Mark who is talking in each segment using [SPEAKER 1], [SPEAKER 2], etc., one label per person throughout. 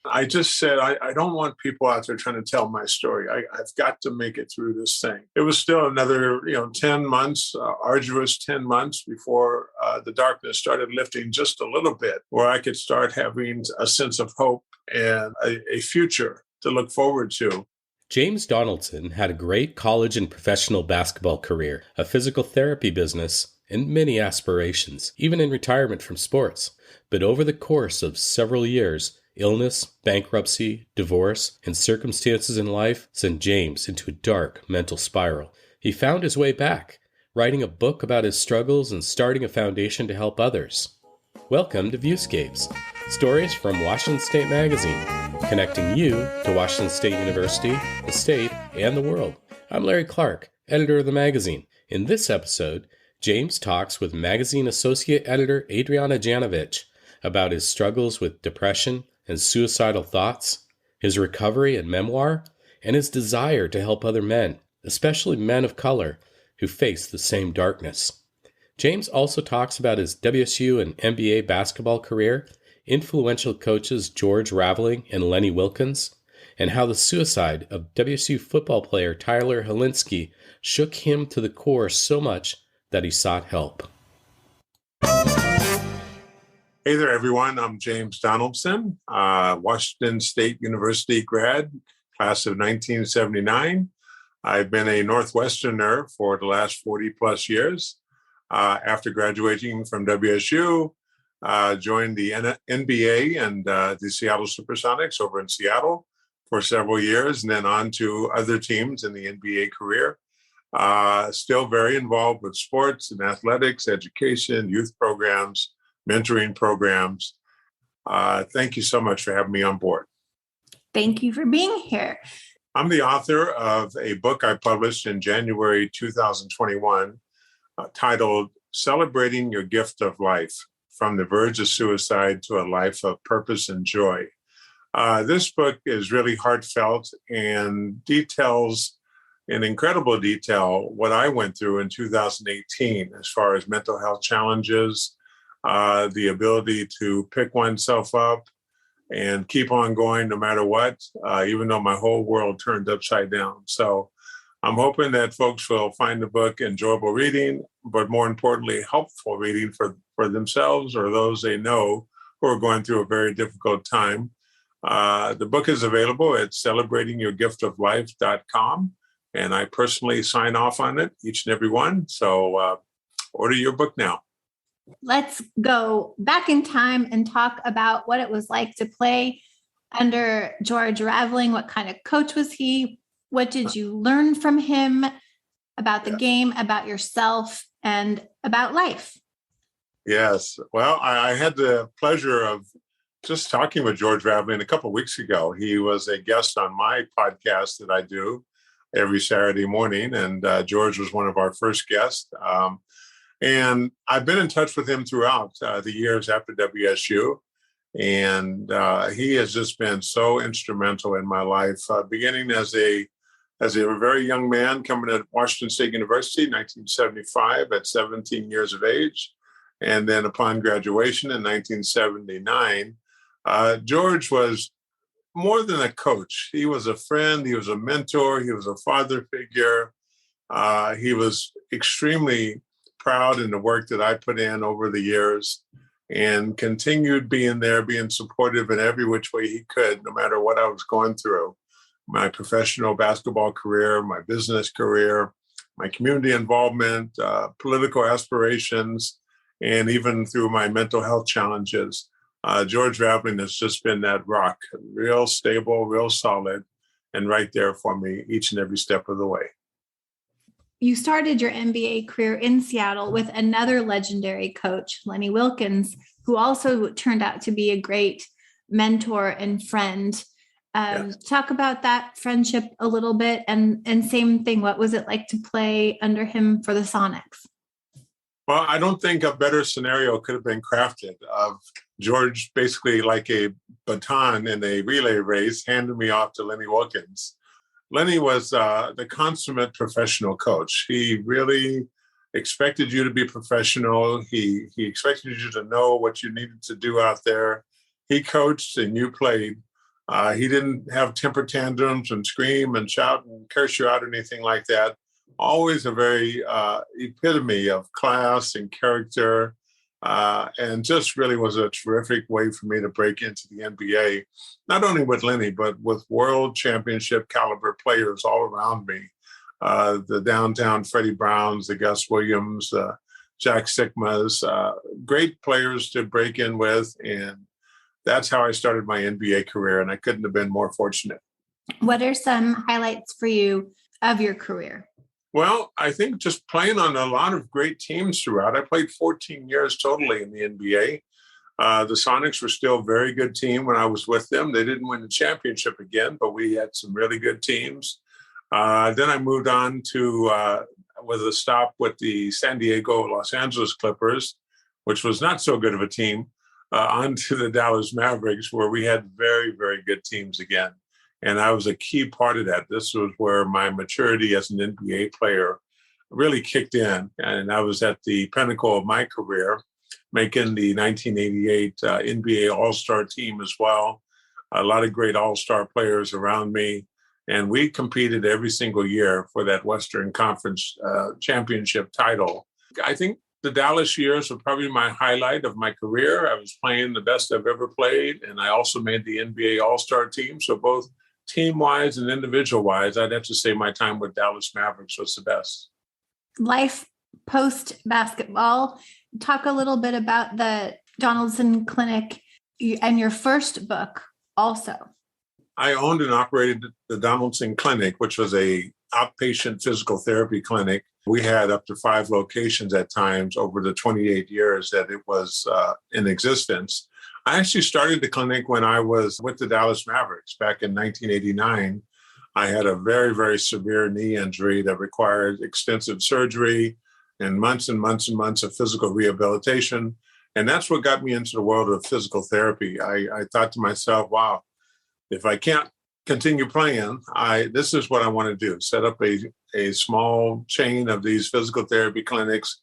[SPEAKER 1] I just said, I don't want people out there trying to tell my story. I've got to make it through this thing. It was still another, 10 months, arduous 10 months before the darkness started lifting just a little bit, where I could start having a sense of hope and a future to look forward to.
[SPEAKER 2] James Donaldson had a great college and professional basketball career, a physical therapy business, and many aspirations, even in retirement from sports. But over the course of several years, illness, bankruptcy, divorce, and circumstances in life sent James into a dark mental spiral. He found his way back, writing a book about his struggles and starting a foundation to help others. Welcome to Viewscapes, stories from Washington State Magazine, connecting you to Washington State University, the state, and the world. I'm Larry Clark, editor of the magazine. In this episode, James talks with magazine associate editor Adriana Janovich about his struggles with depression and suicidal thoughts, his recovery and memoir, and his desire to help other men, especially men of color, who face the same darkness. James also talks about his WSU and NBA basketball career, influential coaches George Raveling and Lenny Wilkens, and how the suicide of WSU football player Tyler Hilinski shook him to the core so much that he sought help.
[SPEAKER 1] Hey there, everyone. I'm James Donaldson, Washington State University grad, class of 1979. I've been a Northwesterner for the last 40 plus years. After graduating from WSU, joined the NBA and the Seattle Supersonics over in Seattle for several years, and then on to other teams in the NBA career. Still very involved with sports and athletics, education, youth programs, mentoring programs. Thank you so much for having me on board.
[SPEAKER 3] Thank you for being here.
[SPEAKER 1] I'm the author of a book I published in January 2021 titled Celebrating Your Gift of Life, From the Verge of Suicide to a Life of Purpose and Joy. This book is really heartfelt and details in incredible detail what I went through in 2018 as far as mental health challenges, the ability to pick oneself up and keep on going no matter what, even though my whole world turned upside down. So I'm hoping that folks will find the book enjoyable reading, but more importantly, helpful reading for themselves or those they know who are going through a very difficult time. The book is available at celebratingyourgiftoflife.com, and I personally sign off on it, each and every one. So order your book now.
[SPEAKER 3] Let's go back in time and talk about what it was like to play under George Raveling. What kind of coach was he? What did you learn from him about the game, about yourself, and about life?
[SPEAKER 1] Yes. Well, I had the pleasure of just talking with George Raveling a couple of weeks ago. He was a guest on my podcast that I do every Saturday morning, and George was one of our first guests. And I've been in touch with him throughout the years after WSU. And he has just been so instrumental in my life, beginning as a very young man coming to Washington State University in 1975 at 17 years of age. And then upon graduation in 1979, George was more than a coach. He was a friend. He was a mentor. He was a father figure. He was extremely proud in the work that I put in over the years and continued being there, being supportive in every which way he could, no matter what I was going through. My professional basketball career, my business career, my community involvement, political aspirations, and even through my mental health challenges. George Raveling has just been that rock, real stable, real solid, and right there for me each and every step of the way.
[SPEAKER 3] You started your NBA career in Seattle with another legendary coach, Lenny Wilkens, who also turned out to be a great mentor and friend. Yes. Talk about that friendship a little bit, and same thing. What was it like to play under him for the Sonics?
[SPEAKER 1] Well, I don't think a better scenario could have been crafted of George basically like a baton in a relay race, handed me off to Lenny Wilkens. Lenny was the consummate professional coach. He really expected you to be professional. He expected you to know what you needed to do out there. He coached and you played He didn't have temper tantrums and scream and shout and curse you out or anything like that. Always a very epitome of class and character, and just really was a terrific way for me to break into the NBA, not only with Lenny, but with world championship caliber players all around me. The downtown Freddie Browns, the Gus Williams, Jack Sikmas, great players to break in with. And that's how I started my NBA career. And I couldn't have been more fortunate.
[SPEAKER 3] What are some highlights for you of your career?
[SPEAKER 1] Well, I think just playing on a lot of great teams throughout. I played 14 years totally in the NBA. The Sonics were still a very good team when I was with them. They didn't win the championship again, but we had some really good teams. Then I moved on to, with a stop with the San Diego, Los Angeles Clippers, which was not so good of a team, on to the Dallas Mavericks, where we had very, very good teams again. And I was a key part of that. This was where my maturity as an NBA player really kicked in. And I was at the pinnacle of my career, making the 1988 NBA All-Star team as well. A lot of great All-Star players around me. And we competed every single year for that Western Conference championship title. I think the Dallas years were probably my highlight of my career. I was playing the best I've ever played. And I also made the NBA All-Star team. So both team-wise and individual-wise, I'd have to say my time with Dallas Mavericks was the best.
[SPEAKER 3] Life post-basketball. Talk a little bit about the Donaldson Clinic and your first book also.
[SPEAKER 1] I owned and operated the Donaldson Clinic, which was a outpatient physical therapy clinic. We had up to 5 locations at times over the 28 years that it was in existence. I actually started the clinic when I was with the Dallas Mavericks back in 1989. I had a very, very severe knee injury that required extensive surgery and months and months and months of physical rehabilitation. And that's what got me into the world of physical therapy. I thought to myself, wow, if I can't continue playing, this is what I want to do, set up a small chain of these physical therapy clinics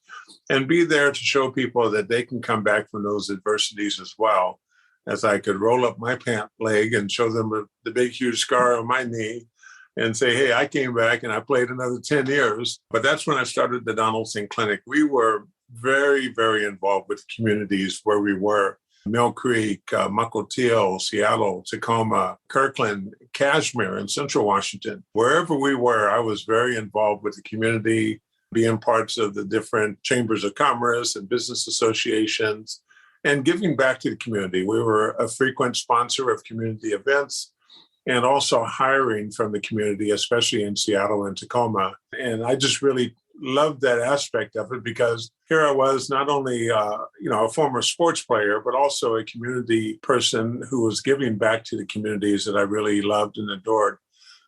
[SPEAKER 1] and be there to show people that they can come back from those adversities as well. As I could roll up my pant leg and show them the big, huge scar on my knee and say, hey, I came back and I played another 10 years. But that's when I started the Donaldson Clinic. We were very, very involved with communities where we were. Mill Creek, Mukilteo, Seattle, Tacoma, Kirkland, Kashmir, and Central Washington. Wherever we were, I was very involved with the community, being parts of the different chambers of commerce and business associations, and giving back to the community. We were a frequent sponsor of community events and also hiring from the community, especially in Seattle and Tacoma. And I just really loved that aspect of it because here I was not only a former sports player, but also a community person who was giving back to the communities that I really loved and adored.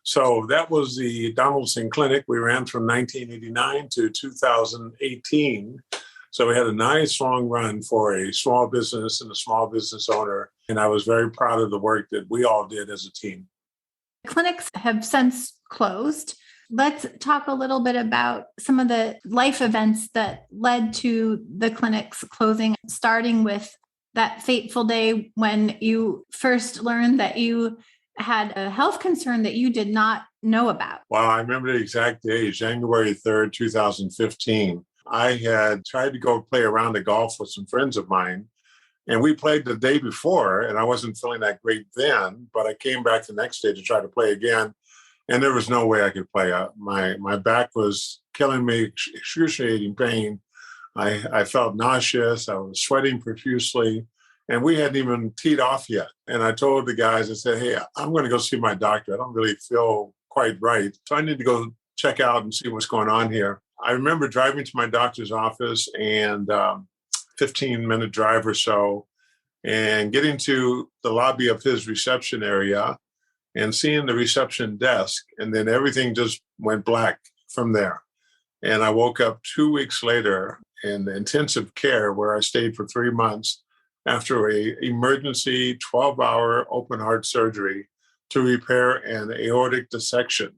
[SPEAKER 1] So that was the Donaldson Clinic. We ran from 1989 to 2018. So we had a nice long run for a small business and a small business owner. And I was very proud of the work that we all did as a team.
[SPEAKER 3] Clinics have since closed. Let's talk a little bit about some of the life events that led to the clinic's closing, starting with that fateful day when you first learned that you had a health concern that you did not know about.
[SPEAKER 1] Wow, I remember the exact day, January 3rd, 2015. I had tried to go play a round of golf with some friends of mine, and we played the day before, and I wasn't feeling that great then, but I came back the next day to try to play again, and there was no way I could play. My back was killing me, excruciating pain. I felt nauseous. I was sweating profusely, and we hadn't even teed off yet. And I told the guys, I said, hey, I'm going to go see my doctor. I don't really feel quite right, so I need to go check out and see what's going on here. I remember driving to my doctor's office and 15-minute drive or so and getting to the lobby of his reception area and seeing the reception desk. And then everything just went black from there. And I woke up 2 weeks later in intensive care where I stayed for 3 months after a emergency 12-hour open heart surgery to repair an aortic dissection,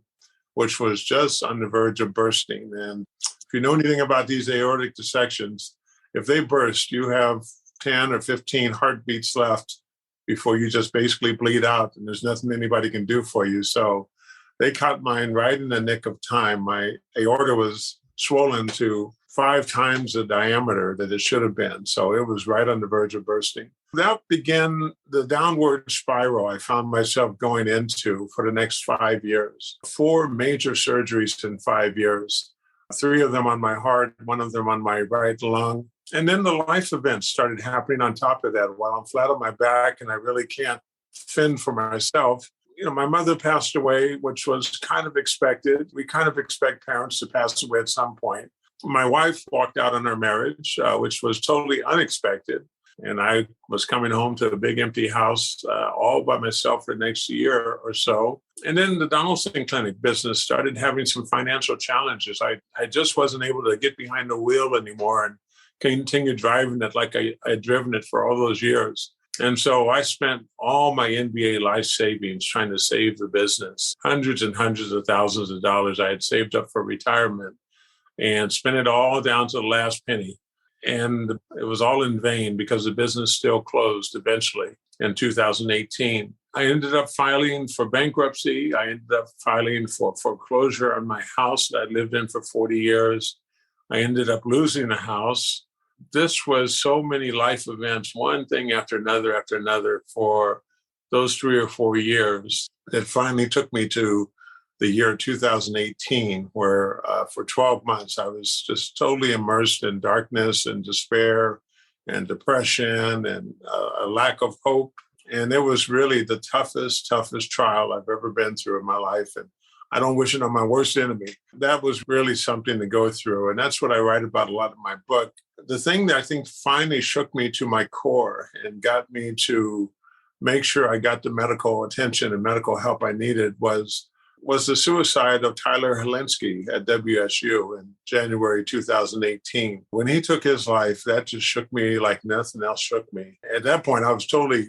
[SPEAKER 1] which was just on the verge of bursting. And if you know anything about these aortic dissections, if they burst, you have 10 or 15 heartbeats left before you just basically bleed out and there's nothing anybody can do for you. So they caught mine right in the nick of time. My aorta was swollen to 5 times the diameter that it should have been. So it was right on the verge of bursting. That began the downward spiral I found myself going into for the next 5 years. 4 major surgeries in 5 years, 3 of them on my heart, 1 of them on my right lung. And then the life events started happening on top of that while I'm flat on my back and I really can't fend for myself. My mother passed away, which was kind of expected. We kind of expect parents to pass away at some point. My wife walked out on her marriage, which was totally unexpected. And I was coming home to a big empty house all by myself for the next year or so. And then the Donaldson Clinic business started having some financial challenges. I just wasn't able to get behind the wheel anymore and continue driving it like I had driven it for all those years. And so I spent all my NBA life savings trying to save the business, hundreds and hundreds of thousands of dollars I had saved up for retirement, and spent it all down to the last penny. And it was all in vain because the business still closed eventually in 2018. I ended up filing for bankruptcy. I ended up filing for foreclosure on my house that I lived in for 40 years. I ended up losing the house. This was so many life events, one thing after another for those 3 or 4 years that finally took me to the year 2018, where for 12 months, I was just totally immersed in darkness and despair and depression and a lack of hope. And it was really the toughest trial I've ever been through in my life. And I don't wish it on my worst enemy. That was really something to go through. And that's what I write about a lot in my book. The thing that I think finally shook me to my core and got me to make sure I got the medical attention and medical help I needed was the suicide of Tyler Hilinski at WSU in January 2018. When he took his life, that just shook me like nothing else shook me. At that point, I was totally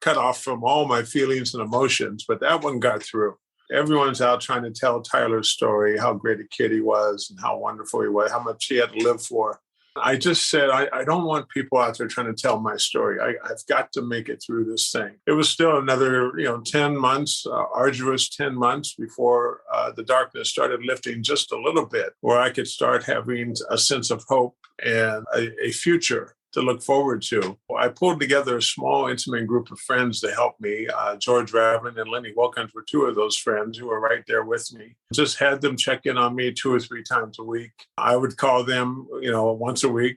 [SPEAKER 1] cut off from all my feelings and emotions, but that one got through. Everyone's out trying to tell Tyler's story, how great a kid he was and how wonderful he was, how much he had to live for. I just said, I don't want people out there trying to tell my story. I've got to make it through this thing. It was still another, 10 months, arduous 10 months before the darkness started lifting just a little bit, where I could start having a sense of hope and a future to look forward to. I pulled together a small, intimate group of friends to help me. George Raveling and Lenny Wilkens were 2 of those friends who were right there with me. Just had them check in on me 2 or 3 times a week. I would call them, once a week,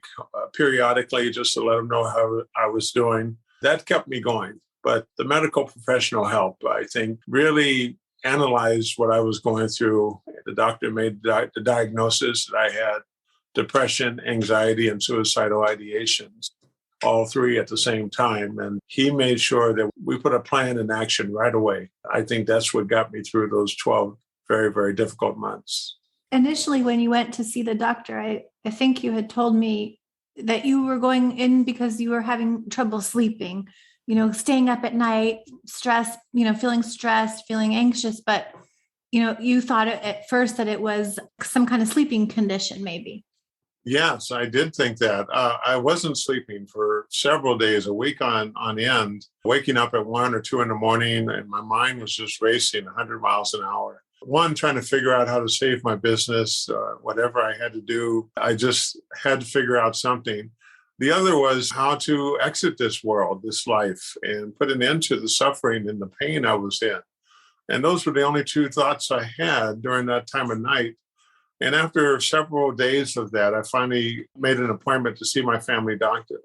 [SPEAKER 1] periodically, just to let them know how I was doing. That kept me going. But the medical professional help, I think, really analyzed what I was going through. The doctor made the diagnosis that I had depression, anxiety, and suicidal ideations, all 3 at the same time. And he made sure that we put a plan in action right away. I think that's what got me through those 12 very, very difficult months.
[SPEAKER 3] Initially, when you went to see the doctor, I think you had told me that you were going in because you were having trouble sleeping, staying up at night, stress, feeling stressed, feeling anxious. But, you thought at first that it was some kind of sleeping condition, maybe.
[SPEAKER 1] Yes, I did think that. I wasn't sleeping for several days, a week on end, waking up at 1 or 2 in the morning, and my mind was just racing 100 miles an hour. One, trying to figure out how to save my business, whatever I had to do. I just had to figure out something. The other was how to exit this world, this life, and put an end to the suffering and the pain I was in. And those were the only 2 thoughts I had during that time of night. And after several days of that, I finally made an appointment to see my family doctor.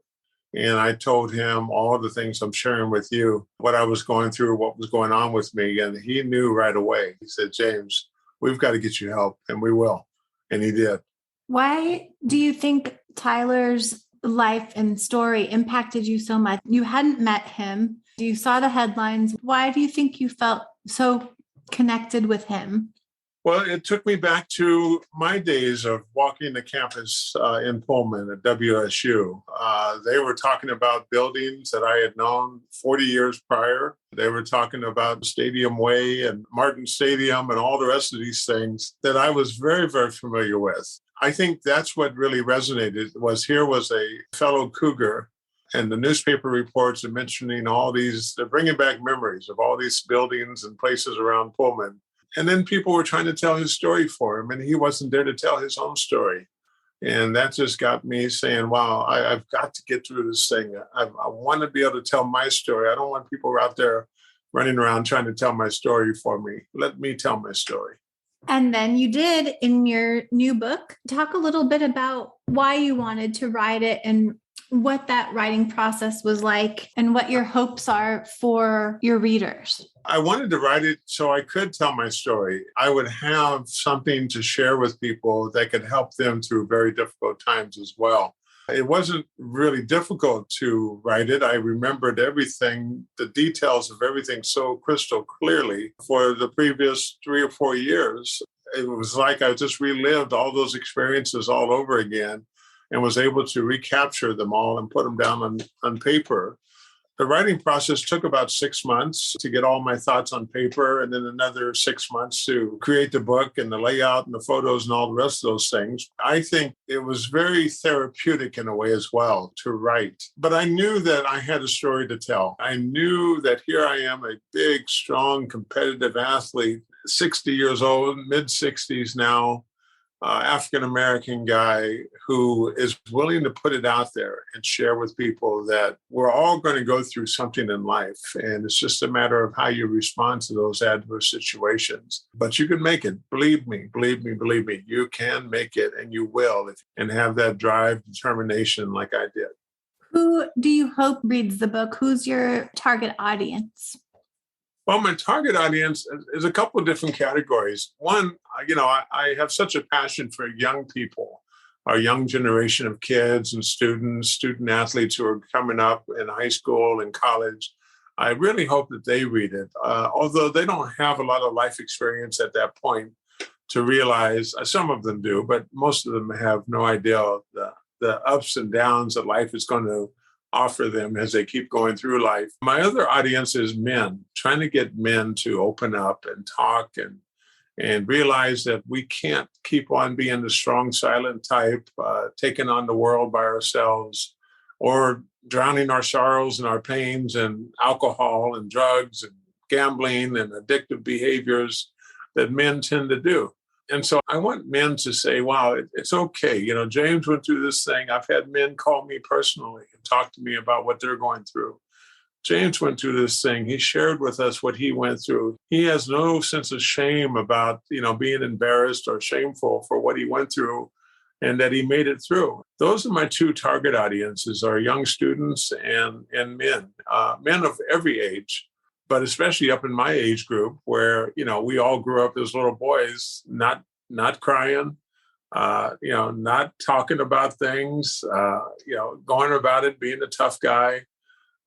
[SPEAKER 1] And I told him all the things I'm sharing with you, what I was going through, what was going on with me. And he knew right away. He said, James, we've got to get you help, and we will. And he did.
[SPEAKER 3] Why do you think Tyler's life and story impacted you so much? You hadn't met him. You saw the headlines. Why do you think you felt so connected with him?
[SPEAKER 1] Well, it took me back to my days of walking the campus in Pullman at WSU. They were talking about buildings that I had known 40 years prior. They were talking about Stadium Way and Martin Stadium and all the rest of these things that I was very, very familiar with. I think that's what really resonated. Here was a fellow Cougar And the newspaper reports are mentioning all these, they're bringing back memories of all these buildings and places around Pullman. And then people were trying to tell his story for him, and he wasn't there to tell his own story. And that just got me saying, wow, I've got to get through this thing. I want to be able to tell my story. I don't want people out there running around trying to tell my story for me. Let me tell my story.
[SPEAKER 3] And then you did in your new book, talk a little bit about why you wanted to write it and what that writing process was like and what your hopes are for your readers.
[SPEAKER 1] I wanted to write it so I could tell my story. I would have something to share with people that could help them through very difficult times as well. It wasn't really difficult to write it. I remembered everything, the details of everything so crystal clearly for the previous 3 or 4 years. It was like I just relived all those experiences all over again and was able to recapture them all and put them down on paper. The writing process took about 6 months to get all my thoughts on paper, and then another 6 months to create the book and the layout and the photos and all the rest of those things. I think it was very therapeutic in a way as well to write. But I knew that I had a story to tell. I knew that here I am, a big, strong, competitive athlete, 60 years old, mid-60s now, African-American guy who is willing to put it out there and share with people that we're all going to go through something in life. And it's just a matter of how you respond to those adverse situations. But you can make it. Believe me, believe me, believe me. You can make it, and you will, and have that drive, determination like I did.
[SPEAKER 3] Who do you hope reads the book? Who's your target audience?
[SPEAKER 1] Well, my target audience is a couple of different categories. One, I have such a passion for young people, our young generation of kids and students, student athletes who are coming up in high school and college. I really hope that they read it, although they don't have a lot of life experience at that point to realize, some of them do, but most of them have no idea the ups and downs that life is going to offer them as they keep going through life. My other audience is men, trying to get men to open up and talk and realize that we can't keep on being the strong, silent type, taking on the world by ourselves, or drowning our sorrows and our pains in alcohol and drugs and gambling and addictive behaviors that men tend to do. And so I want men to say, wow, it's okay. James went through this thing. I've had men call me personally and talk to me about what they're going through. James went through this thing. He shared with us what he went through. He has no sense of shame about, being embarrassed or shameful for what he went through and that he made it through. Those are my two target audiences, are young students and men, men of every age. But especially up in my age group where, we all grew up as little boys, not crying, not talking about things, going about it, being a tough guy.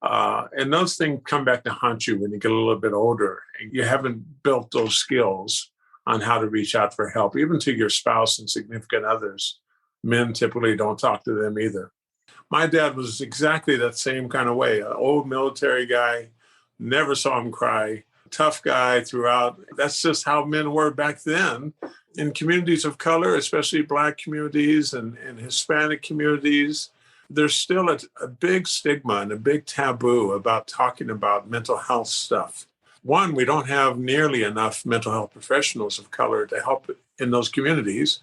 [SPEAKER 1] And those things come back to haunt you when you get a little bit older and you haven't built those skills on how to reach out for help, even to your spouse and significant others. Men typically don't talk to them either. My dad was exactly that same kind of way, an old military guy. Never saw him cry. Tough guy throughout. That's just how men were back then. In communities of color, especially Black communities and Hispanic communities, there's still a big stigma and a big taboo about talking about mental health stuff. One, we don't have nearly enough mental health professionals of color to help in those communities,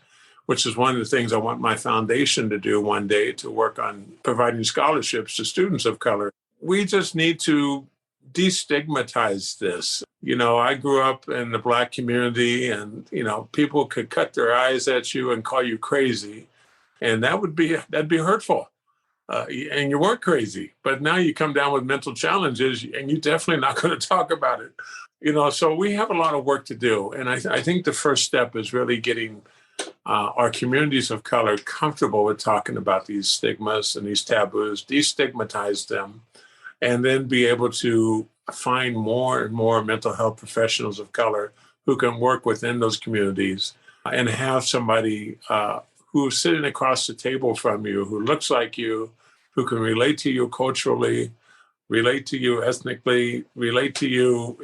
[SPEAKER 1] which is one of the things I want my foundation to do one day, to work on providing scholarships to students of color. We just need to destigmatize this. I grew up in the Black community and, people could cut their eyes at you and call you crazy. And that'd be hurtful. And you weren't crazy, but now you come down with mental challenges and you're definitely not going to talk about it. So we have a lot of work to do. And I think the first step is really getting our communities of color comfortable with talking about these stigmas and these taboos, destigmatize them, and then be able to find more and more mental health professionals of color who can work within those communities and have somebody who's sitting across the table from you, who looks like you, who can relate to you culturally, relate to you ethnically, relate to you,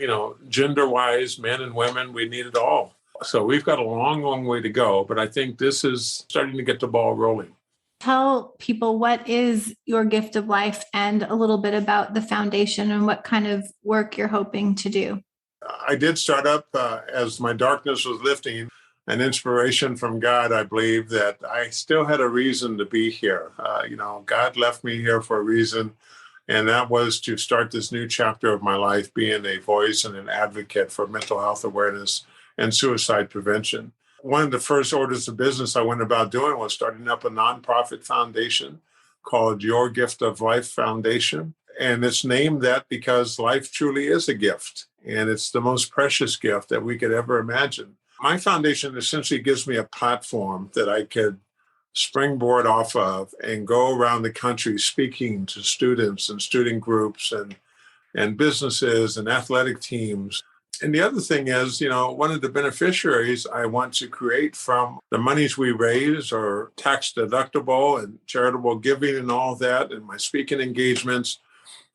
[SPEAKER 1] gender-wise, men and women. We need it all. So we've got a long, long way to go, but I think this is starting to get the ball rolling.
[SPEAKER 3] Tell people what is your gift of life and a little bit about the foundation and what kind of work you're hoping to do.
[SPEAKER 1] I did start up as my darkness was lifting, an inspiration from God, I believe, that I still had a reason to be here. God left me here for a reason, and that was to start this new chapter of my life, being a voice and an advocate for mental health awareness and suicide prevention. One of the first orders of business I went about doing was starting up a nonprofit foundation called Your Gift of Life Foundation. And it's named that because life truly is a gift, and it's the most precious gift that we could ever imagine. My foundation essentially gives me a platform that I could springboard off of and go around the country speaking to students and student groups and businesses and athletic teams. And the other thing is, one of the beneficiaries I want to create from the monies we raise are tax deductible and charitable giving and all that, and my speaking engagements,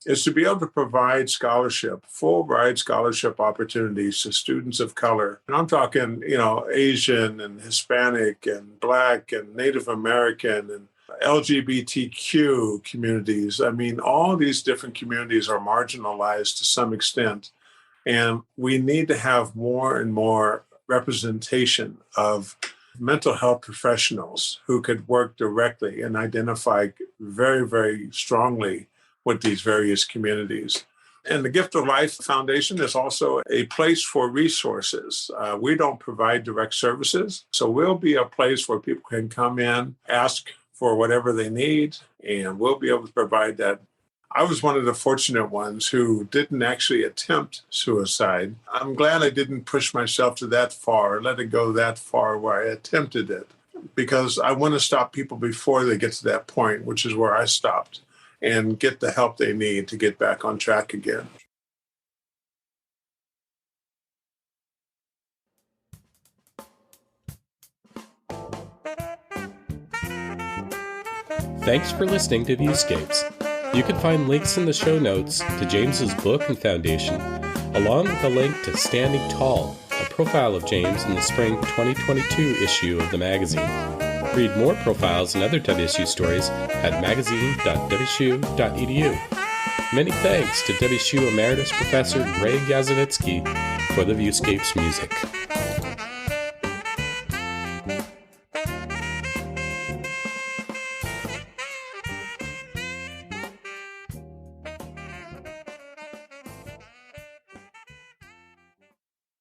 [SPEAKER 1] is to be able to provide scholarship, full ride scholarship opportunities to students of color. And I'm talking, Asian and Hispanic and Black and Native American and LGBTQ communities. I mean, all these different communities are marginalized to some extent. And we need to have more and more representation of mental health professionals who could work directly and identify very, very strongly with these various communities. And the Gift of Life Foundation is also a place for resources. We don't provide direct services, so we'll be a place where people can come in, ask for whatever they need, and we'll be able to provide that. I was one of the fortunate ones who didn't actually attempt suicide. I'm glad I didn't push myself to that far, let it go that far where I attempted it, because I want to stop people before they get to that point, which is where I stopped, and get the help they need to get back on track again.
[SPEAKER 2] Thanks for listening to Viewscapes. You can find links in the show notes to James's book and foundation, along with a link to Standing Tall, a profile of James in the spring 2022 issue of the magazine. Read more profiles and other WSU stories at magazine.wsu.edu. Many thanks to WSU Emeritus Professor Greg Yazanitsky for the Viewscapes music.